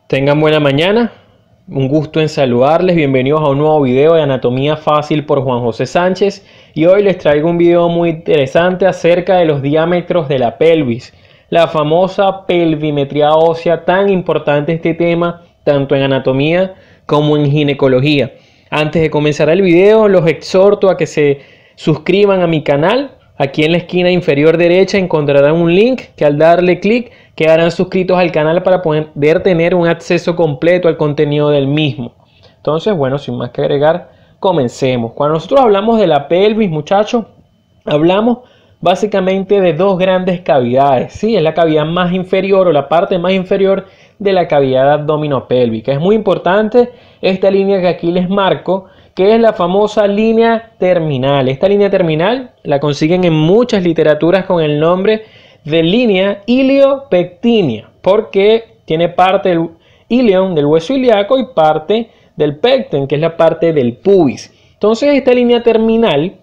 Tengan buena mañana, un gusto en saludarles, bienvenidos a un nuevo video de Anatomía Fácil por Juan José Sánchez y hoy les traigo un video muy interesante acerca de los diámetros de la pelvis, la famosa pelvimetría ósea, tan importante este tema tanto en anatomía como en ginecología. Antes de comenzar el video los exhorto a que se suscriban a mi canal. Aquí en la esquina inferior derecha encontrarán un link que al darle clic quedarán suscritos al canal para poder tener un acceso completo al contenido del mismo. Entonces, bueno, sin más que agregar, comencemos. Cuando nosotros hablamos de la pelvis, muchachos, hablamos básicamente de dos grandes cavidades. Sí, es la cavidad más inferior o la parte más inferior de la cavidad abdominopélvica. Es muy importante esta línea que aquí les marco, que es la famosa línea terminal. Esta línea terminal la consiguen en muchas literaturas con el nombre de línea iliopectínea, porque tiene parte del ilion, del hueso ilíaco, y parte del pecten, que es la parte del pubis. Entonces esta línea terminal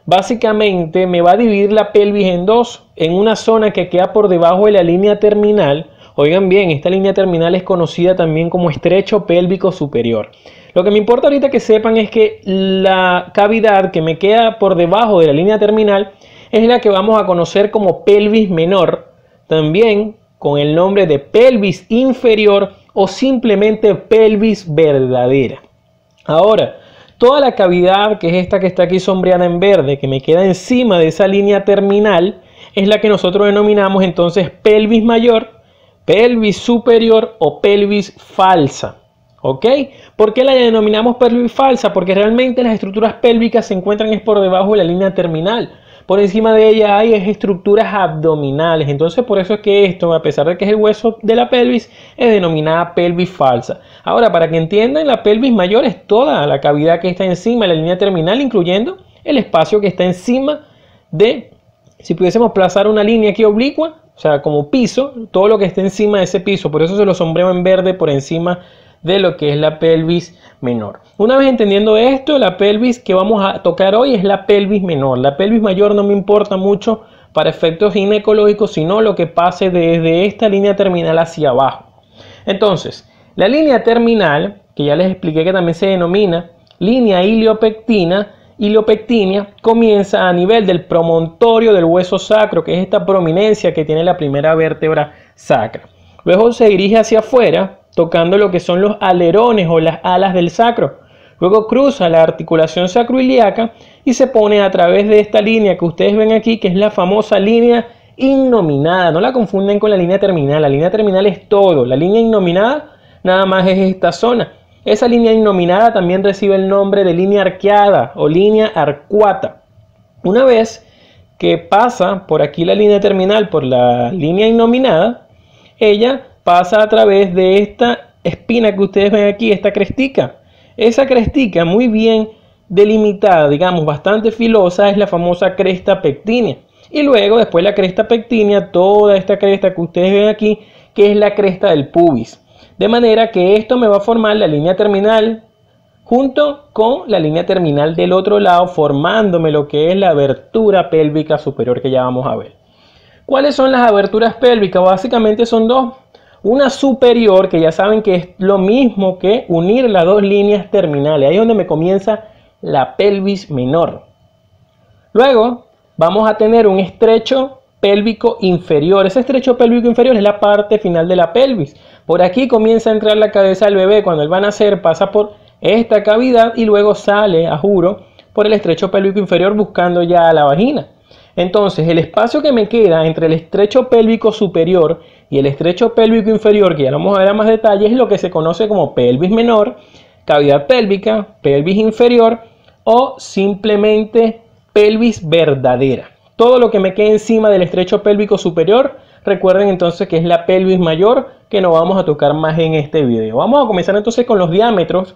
básicamente me va a dividir la pelvis en dos, en una zona que queda por debajo de la línea terminal. Oigan bien, esta línea terminal es conocida también como estrecho pélvico superior. Lo que me importa ahorita que sepan es que la cavidad que me queda por debajo de la línea terminal es la que vamos a conocer como pelvis menor, también con el nombre de pelvis inferior o simplemente pelvis verdadera. Ahora, toda la cavidad que es esta que está aquí sombreada en verde, que me queda encima de esa línea terminal, es la que nosotros denominamos entonces pelvis mayor, pelvis superior o pelvis falsa. ¿Ok? ¿Por qué la denominamos pelvis falsa? Porque realmente las estructuras pélvicas se encuentran por debajo de la línea terminal. Por encima de ella hay estructuras abdominales. Entonces por eso es que esto, a pesar de que es el hueso de la pelvis, es denominada pelvis falsa. Ahora, para que entiendan, la pelvis mayor es toda la cavidad que está encima de la línea terminal, incluyendo el espacio que está encima de, si pudiésemos plazar una línea aquí oblicua, o sea, como piso, todo lo que esté encima de ese piso. Por eso se lo sombreo en verde por encima de lo que es la pelvis menor. Una vez entendiendo esto, la pelvis que vamos a tocar hoy es la pelvis menor. La pelvis mayor no me importa mucho para efectos ginecológicos, sino lo que pase desde esta línea terminal hacia abajo. Entonces, la línea terminal, que ya les expliqué que también se denomina línea iliopectina, iliopectinia, comienza a nivel del promontorio del hueso sacro, que es esta prominencia que tiene la primera vértebra sacra. Luego se dirige hacia afuera, tocando lo que son los alerones o las alas del sacro. Luego cruza la articulación sacroiliaca y se pone a través de esta línea que ustedes ven aquí, que es la famosa línea innominada. No la confunden con la línea terminal. La línea terminal es todo. La línea innominada nada más es esta zona. Esa línea innominada también recibe el nombre de línea arqueada o línea arcuata. Una vez que pasa por aquí la línea terminal, por la línea innominada, ella pasa a través de esta espina que ustedes ven aquí, esta crestica. Esa crestica muy bien delimitada, digamos bastante filosa, es la famosa cresta pectínea. Y luego después la cresta pectínea, toda esta cresta que ustedes ven aquí, que es la cresta del pubis. De manera que esto me va a formar la línea terminal junto con la línea terminal del otro lado, formándome lo que es la abertura pélvica superior que ya vamos a ver. ¿Cuáles son las aberturas pélvicas? Básicamente son dos. Una superior, que ya saben que es lo mismo que unir las dos líneas terminales. Ahí es donde me comienza la pelvis menor. Luego vamos a tener un estrecho pélvico inferior. Ese estrecho pélvico inferior es la parte final de la pelvis. Por aquí comienza a entrar la cabeza del bebé. Cuando él va a nacer pasa por esta cavidad y luego sale, a juro, por el estrecho pélvico inferior buscando ya la vagina. Entonces, el espacio que me queda entre el estrecho pélvico superior y el estrecho pélvico inferior, que ya lo vamos a ver a más detalle, es lo que se conoce como pelvis menor, cavidad pélvica, pelvis inferior o simplemente pelvis verdadera. Todo lo que me quede encima del estrecho pélvico superior, recuerden entonces que es la pelvis mayor, que no vamos a tocar más en este video. Vamos a comenzar entonces con los diámetros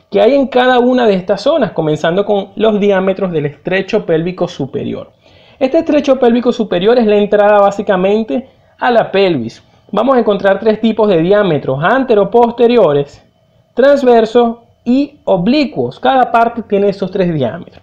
que hay en cada una de estas zonas, comenzando con los diámetros del estrecho pélvico superior. Este estrecho pélvico superior es la entrada básicamente a la pelvis. Vamos a encontrar tres tipos de diámetros: antero-posteriores, transversos y oblicuos. Cada parte tiene esos tres diámetros.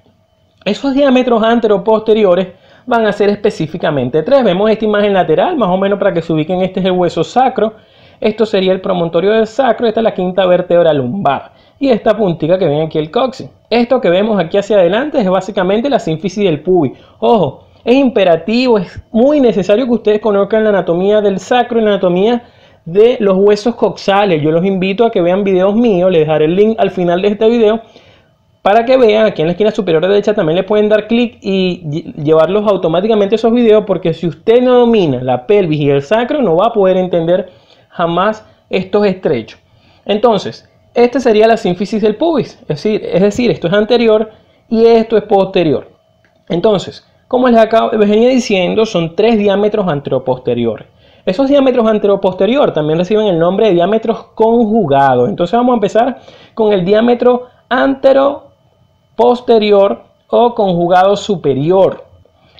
Esos diámetros antero-posteriores van a ser específicamente tres. Vemos esta imagen lateral, más o menos para que se ubiquen. Este es el hueso sacro. Esto sería el promontorio del sacro, esta es la quinta vértebra lumbar y esta puntica que ven aquí el coxis. Esto que vemos aquí hacia adelante es básicamente la sínfisis del pubis. Ojo, es imperativo, es muy necesario que ustedes conozcan la anatomía del sacro y la anatomía de los huesos coxales. Yo los invito a que vean videos míos, les dejaré el link al final de este video para que vean. Aquí en la esquina superior derecha también le pueden dar clic y llevarlos automáticamente a esos videos, porque si usted no domina la pelvis y el sacro no va a poder entender jamás estos estrechos. Entonces, esta sería la sínfisis del pubis, es decir, esto es anterior y esto es posterior. Entonces, como les venía diciendo, son tres diámetros anteroposteriores. Esos diámetros anteroposterior también reciben el nombre de diámetros conjugados. Entonces vamos a empezar con el diámetro anteroposterior o conjugado superior.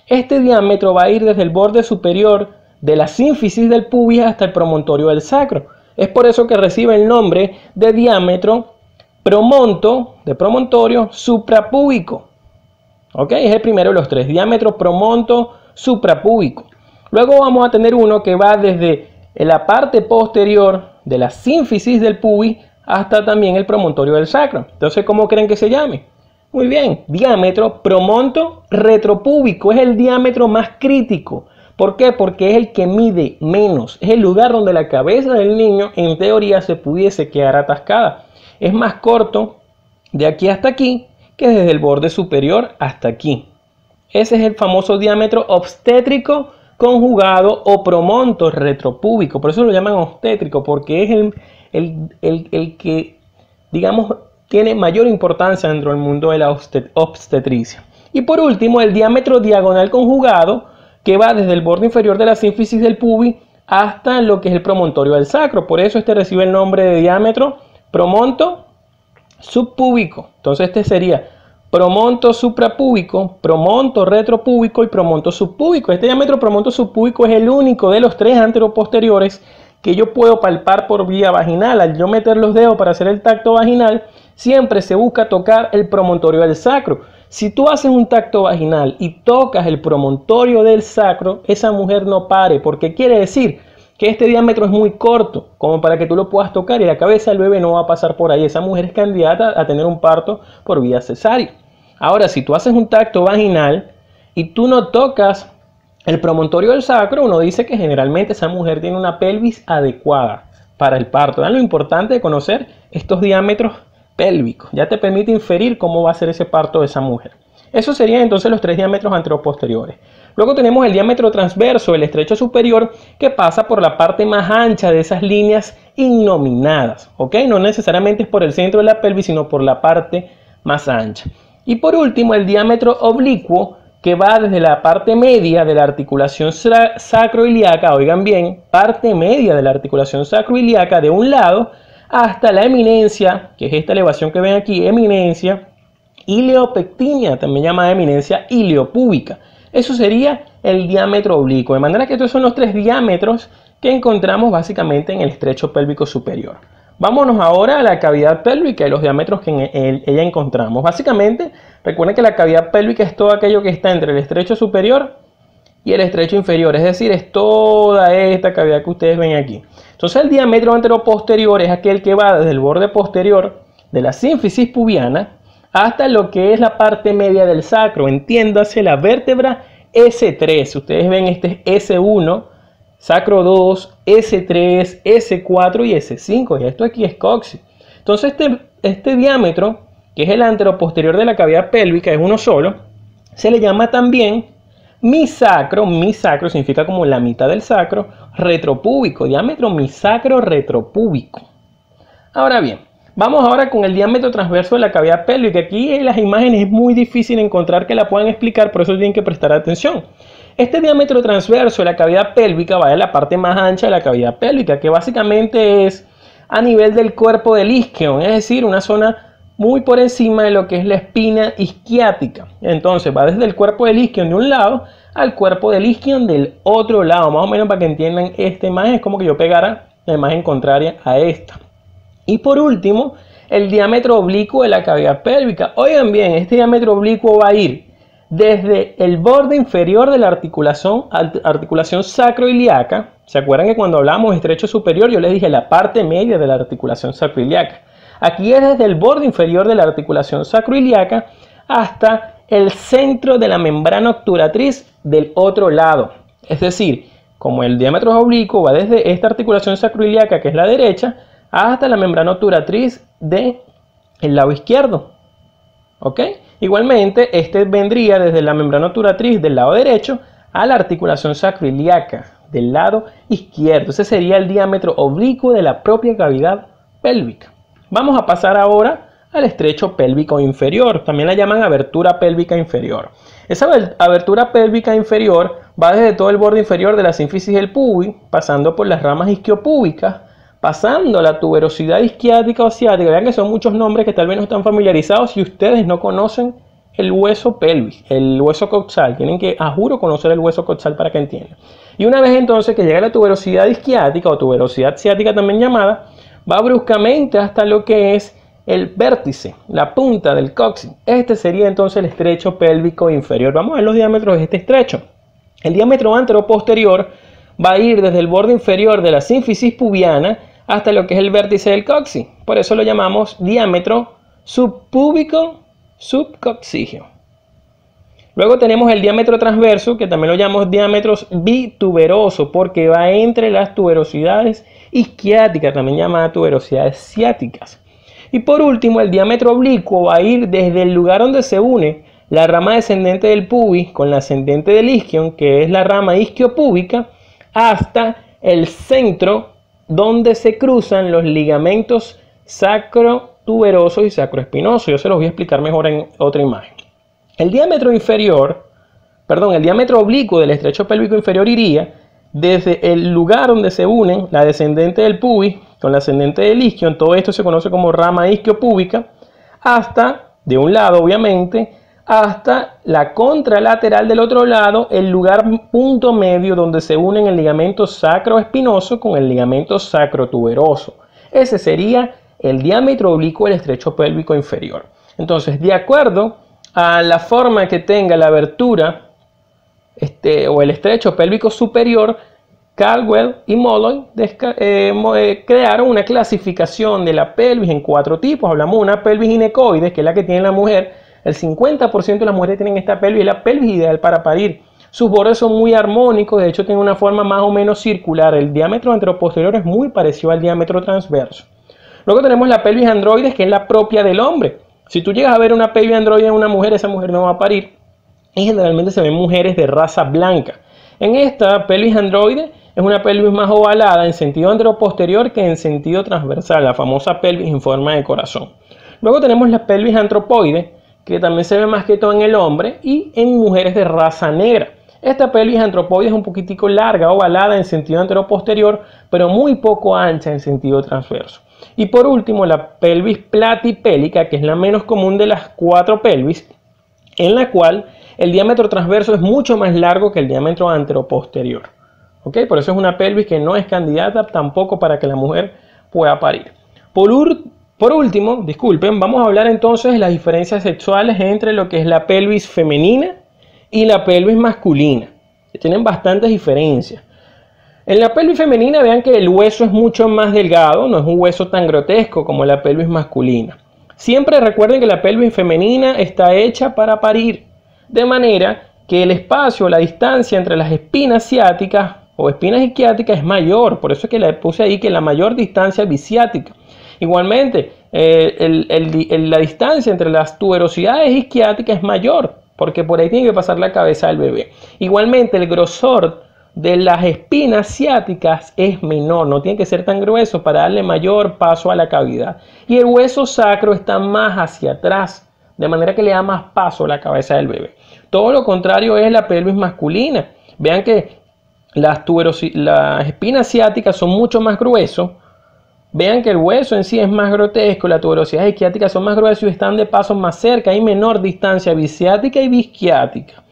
Este diámetro va a ir desde el borde superior de la sínfisis del pubis hasta el promontorio del sacro. Es por eso que recibe el nombre de diámetro promontorio suprapúbico. ¿Ok? Es el primero de los tres, diámetro promonto suprapúbico. Luego vamos a tener uno que va desde la parte posterior de la sínfisis del pubis hasta también el promontorio del sacro. Entonces, ¿cómo creen que se llame? Muy bien, diámetro promonto retropúbico. Es el diámetro más crítico. ¿Por qué? Porque es el que mide menos. Es el lugar donde la cabeza del niño, en teoría, se pudiese quedar atascada. Es más corto de aquí hasta aquí que desde el borde superior hasta aquí. Ese es el famoso diámetro obstétrico conjugado o promonto retropúbico. Por eso lo llaman obstétrico, porque es el que, digamos, tiene mayor importancia dentro del mundo de la obstetricia. Y por último, el diámetro diagonal conjugado, que va desde el borde inferior de la sínfisis del pubis hasta lo que es el promontorio del sacro. Por eso este recibe el nombre de diámetro promonto subpúbico. Entonces este sería promonto suprapúbico, promonto retropúbico y promonto subpúbico. Este diámetro promonto subpúbico es el único de los tres anteroposteriores que yo puedo palpar por vía vaginal. Al yo meter los dedos para hacer el tacto vaginal, siempre se busca tocar el promontorio del sacro. Si tú haces un tacto vaginal y tocas el promontorio del sacro, esa mujer no pare, porque quiere decir que este diámetro es muy corto, como para que tú lo puedas tocar y la cabeza del bebé no va a pasar por ahí. Esa mujer es candidata a tener un parto por vía cesárea. Ahora, si tú haces un tacto vaginal y tú no tocas el promontorio del sacro, uno dice que generalmente esa mujer tiene una pelvis adecuada para el parto. ¿Ven lo importante de conocer estos diámetros pélvicos? Ya te permite inferir cómo va a ser ese parto de esa mujer. Esos serían entonces los tres diámetros anteroposteriores. Luego tenemos el diámetro transverso, el estrecho superior, que pasa por la parte más ancha de esas líneas innominadas. ¿Ok? No necesariamente es por el centro de la pelvis, sino por la parte más ancha. Y por último, el diámetro oblicuo, que va desde la parte media de la articulación sacroiliaca, oigan bien, parte media de la articulación sacroiliaca de un lado, hasta la eminencia, que es esta elevación que ven aquí, eminencia ileopectínea, también llamada eminencia ileopúbica. Eso sería el diámetro oblicuo, de manera que estos son los tres diámetros que encontramos básicamente en el estrecho pélvico superior. Vámonos ahora a la cavidad pélvica y los diámetros que en ella encontramos. Básicamente, recuerden que la cavidad pélvica es todo aquello que está entre el estrecho superior y el estrecho inferior, es decir, es toda esta cavidad que ustedes ven aquí. Entonces el diámetro anteroposterior es aquel que va desde el borde posterior de la sínfisis pubiana hasta lo que es la parte media del sacro, entiéndase la vértebra S3. Ustedes ven este es S1, sacro 2, S3, S4 y S5, y esto aquí es coxis. Entonces este diámetro, que es el anteroposterior de la cavidad pélvica, es uno solo, se le llama también misacro significa como la mitad del sacro, retropúbico, diámetro misacro retropúbico. Ahora bien, vamos ahora con el diámetro transverso de la cavidad pélvica. Aquí en las imágenes es muy difícil encontrar que la puedan explicar, por eso tienen que prestar atención. Este diámetro transverso de la cavidad pélvica va de la parte más ancha de la cavidad pélvica, que básicamente es a nivel del cuerpo del isquion, es decir, una zona muy por encima de lo que es la espina isquiática. Entonces va desde el cuerpo del isquion de un lado al cuerpo del isquion del otro lado, más o menos para que entiendan esta imagen. Es como que yo pegara la imagen contraria a esta. Y por último, el diámetro oblicuo de la cavidad pélvica. Oigan bien, este diámetro oblicuo va a ir desde el borde inferior de la articulación sacroiliaca. ¿Se acuerdan que cuando hablábamos de estrecho superior yo les dije la parte media de la articulación sacroiliaca? Aquí es desde el borde inferior de la articulación sacroiliaca hasta el centro de la membrana obturatriz del otro lado. Es decir, como el diámetro es oblicuo, va desde esta articulación sacroiliaca, que es la derecha, hasta la membrana obturatriz del lado izquierdo. ¿Ok? Igualmente, este vendría desde la membrana obturatriz del lado derecho a la articulación sacroiliaca del lado izquierdo. Ese sería el diámetro oblicuo de la propia cavidad pélvica. Vamos a pasar ahora al estrecho pélvico inferior. También la llaman abertura pélvica inferior. Esa abertura pélvica inferior va desde todo el borde inferior de la sínfisis del pubis, pasando por las ramas isquiopúbicas, pasando la tuberosidad isquiática o ciática. Vean que son muchos nombres que tal vez no están familiarizados si ustedes no conocen el hueso pelvis, el hueso coxal. Tienen que, a juro, conocer el hueso coxal para que entiendan. Y una vez entonces que llega la tuberosidad isquiática o tuberosidad ciática también llamada, va bruscamente hasta lo que es el vértice, la punta del coxis. Este sería entonces el estrecho pélvico inferior. Vamos a ver los diámetros de este estrecho. El diámetro anteroposterior va a ir desde el borde inferior de la sínfisis pubiana hasta lo que es el vértice del coxis. Por eso lo llamamos diámetro subpúbico subcoxígeo. Luego tenemos el diámetro transverso, que también lo llamamos diámetro bituberoso, porque va entre las tuberosidades isquiáticas, también llamadas tuberosidades ciáticas. Y por último, el diámetro oblicuo va a ir desde el lugar donde se une la rama descendente del pubis con la ascendente del isquion, que es la rama isquiopúbica, hasta el centro donde se cruzan los ligamentos sacrotuberosos y sacroespinosos. Yo se los voy a explicar mejor en otra imagen. El diámetro oblicuo del estrecho pélvico inferior iría desde el lugar donde se unen la descendente del pubis con la ascendente del isquion, todo esto se conoce como rama isquiopúbica, hasta, de un lado obviamente, hasta la contralateral del otro lado, el lugar punto medio donde se unen el ligamento sacroespinoso con el ligamento sacrotuberoso. Ese sería el diámetro oblicuo del estrecho pélvico inferior. Entonces, de acuerdo a la forma que tenga la abertura o el estrecho pélvico superior, Caldwell y Molloy crearon una clasificación de la pelvis en 4 tipos. Hablamos de una pelvis ginecoide, que es la que tiene la mujer. El 50% de las mujeres tienen esta pelvis, y la pelvis ideal para parir. Sus bordes son muy armónicos, de hecho tienen una forma más o menos circular. El diámetro anteroposterior es muy parecido al diámetro transverso. Luego tenemos la pelvis androides, que es la propia del hombre. Si tú llegas a ver una pelvis androide en una mujer, esa mujer no va a parir. Y generalmente se ven mujeres de raza blanca. En esta pelvis androide es una pelvis más ovalada en sentido anteroposterior que en sentido transversal, la famosa pelvis en forma de corazón. Luego tenemos la pelvis antropoide, que también se ve más que todo en el hombre y en mujeres de raza negra. Esta pelvis antropoide es un poquitico larga, ovalada en sentido anteroposterior, pero muy poco ancha en sentido transverso. Y por último, la pelvis platipélica, que es la menos común de las 4 pelvis, en la cual el diámetro transverso es mucho más largo que el diámetro anteroposterior. ¿Okay? Por eso es una pelvis que no es candidata tampoco para que la mujer pueda parir. Por último, disculpen, vamos a hablar entonces de las diferencias sexuales entre lo que es la pelvis femenina y la pelvis masculina. Tienen bastantes diferencias. En la pelvis femenina vean que el hueso es mucho más delgado, no es un hueso tan grotesco como la pelvis masculina. Siempre recuerden que la pelvis femenina está hecha para parir, de manera que el espacio, la distancia entre las espinas ciáticas o espinas isquiáticas es mayor, por eso es que le puse ahí que la mayor distancia bisiática. Igualmente, la distancia entre las tuberosidades isquiáticas es mayor, porque por ahí tiene que pasar la cabeza del bebé. Igualmente, el grosor de las espinas ciáticas es menor, no tiene que ser tan grueso para darle mayor paso a la cavidad. Y el hueso sacro está más hacia atrás, de manera que le da más paso a la cabeza del bebé. Todo lo contrario es la pelvis masculina. Vean que las espinas ciáticas son mucho más gruesos. Vean que el hueso en sí es más grotesco, las tuberosidades isquiáticas son más gruesas y están de paso más cerca, hay menor distancia bisiática y bisquiática.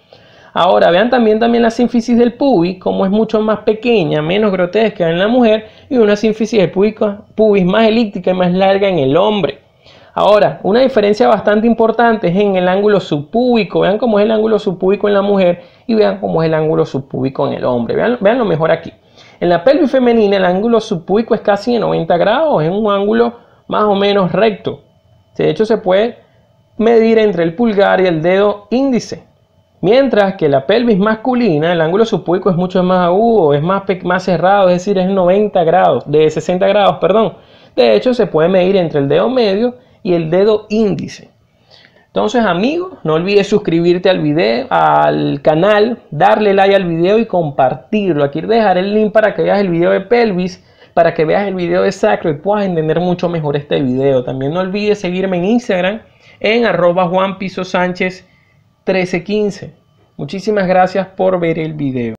Ahora vean también la sínfisis del pubis, como es mucho más pequeña, menos grotesca en la mujer, y una sínfisis del pubis más elíptica y más larga en el hombre. Ahora, una diferencia bastante importante es en el ángulo subpúbico. Vean cómo es el ángulo subpúbico en la mujer y vean cómo es el ángulo subpúbico en el hombre. Vean lo mejor aquí. En la pelvis femenina el ángulo subpúbico es casi de 90 grados, es un ángulo más o menos recto. De hecho, se puede medir entre el pulgar y el dedo índice. Mientras que la pelvis masculina, el ángulo subpúbico es mucho más agudo, es más cerrado, es decir, es 90 grados, de 60 grados, perdón. De hecho, se puede medir entre el dedo medio y el dedo índice. Entonces, amigos, no olvides suscribirte al video, al canal, darle like al video y compartirlo. Aquí dejaré el link para que veas el video de pelvis, para que veas el video de sacro y puedas entender mucho mejor este video. También no olvides seguirme en Instagram en @JuanPisoSánchez1315. Muchísimas gracias por ver el video.